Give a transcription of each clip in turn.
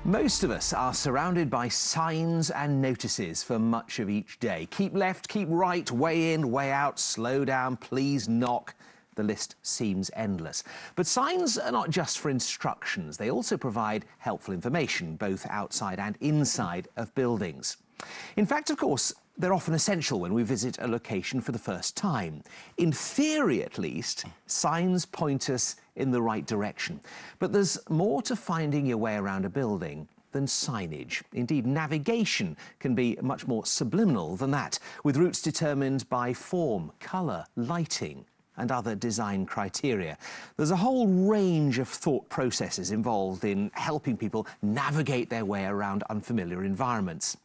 Most of us are surrounded by signs and notices for much of each day. Keep left, keep right, way in, way out, slow down, please knock. The list seems endless. But signs are not just for instructions. They also provide helpful information, both outside and inside of buildings. In fact, of course, they're often essential when we visit a location for the first time. In theory, at least, signs point us in the right direction. But there's more to finding your way around a building than signage. Indeed, navigation can be much more subliminal than that, with routes determined by form, colour, lighting and other design criteria. There's a whole range of thought processes involved in helping people navigate their way around unfamiliar environments.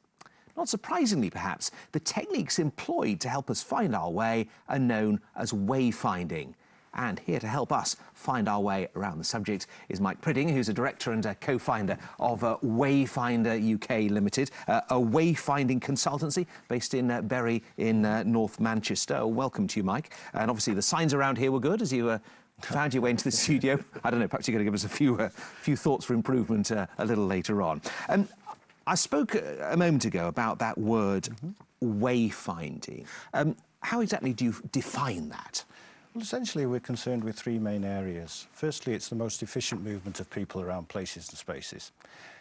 Not surprisingly, perhaps, the techniques employed to help us find our way are known as wayfinding. And here to help us find our way around the subject is Mike Pridding, who's a director and a co-founder of Wayfinder UK Limited, a wayfinding consultancy based in Bury in North Manchester. Welcome to you, Mike. And obviously the signs around here were good as you found your way into the studio. I don't know, perhaps you're going to give us a few thoughts for improvement a little later on. I spoke a moment ago about that word wayfinding. How exactly do you define that? Well, essentially, we're concerned with three main areas. Firstly, it's the most efficient movement of people around places and spaces.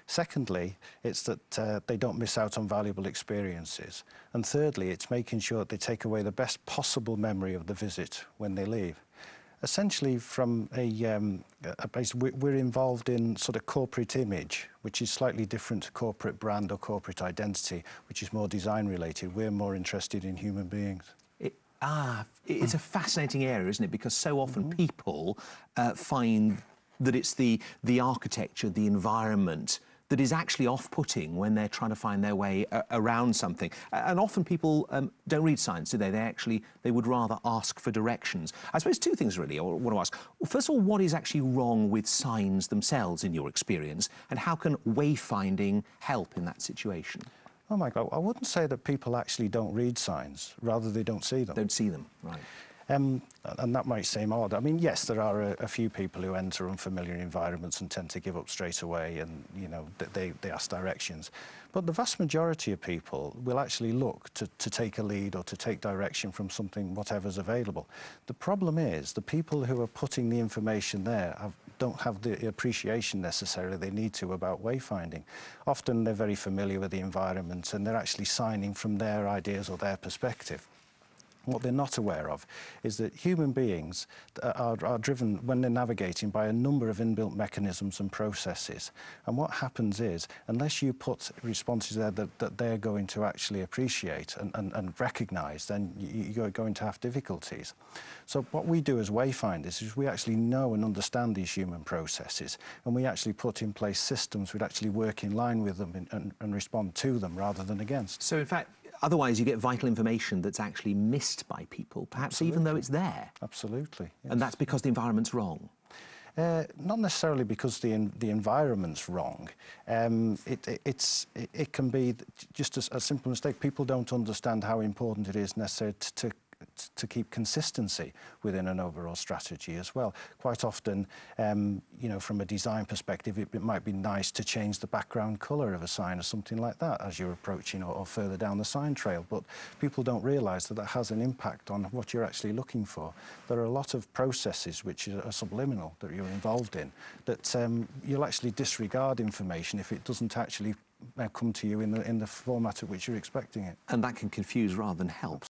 Secondly, it's that they don't miss out on valuable experiences. And thirdly, it's making sure that they take away the best possible memory of the visit when they leave. Essentially, from a base, we're involved in sort of corporate image, which is slightly different to corporate brand or corporate identity, which is more design related. We're more interested in human beings. It's a fascinating area, isn't it? Because so often people find that it's the architecture, the environment that is actually off-putting when they're trying to find their way around something. And often people don't read signs, do they? They would rather ask for directions. I suppose two things really I want to ask. Well, first of all, what is actually wrong with signs themselves in your experience? And how can wayfinding help in that situation? Oh my God, I wouldn't say that people actually don't read signs, rather they don't see them. Don't see them, right. And that might seem odd. I mean, yes, there are a few people who enter unfamiliar environments and tend to give up straight away and, you know, they ask directions. But the vast majority of people will actually look to take a lead or to take direction from something, whatever's available. The problem is the people who are putting the information there don't have the appreciation necessarily they need to about wayfinding. Often they're very familiar with the environment and they're actually signing from their ideas or their perspective. What they're not aware of is that human beings are driven, when they're navigating, by a number of inbuilt mechanisms and processes. And what happens is, unless you put responses there that they're going to actually appreciate and recognise, then you're going to have difficulties. So what we do as wayfinders is we actually know and understand these human processes, and we actually put in place systems which actually work in line with them and respond to them rather than against. So in fact, otherwise you get vital information that's actually missed by people, perhaps Absolutely. Even though it's there. Absolutely. Yes. And that's because the environment's wrong. Not necessarily because the environment's wrong. It can be just a simple mistake. People don't understand how important it is necessary to keep consistency within an overall strategy as well. Quite often, you know, from a design perspective, it might be nice to change the background colour of a sign or something like that as you're approaching or further down the sign trail, but people don't realise that has an impact on what you're actually looking for. There are a lot of processes which are subliminal that you're involved in that you'll actually disregard information if it doesn't actually come to you in the format at which you're expecting it. And that can confuse rather than help.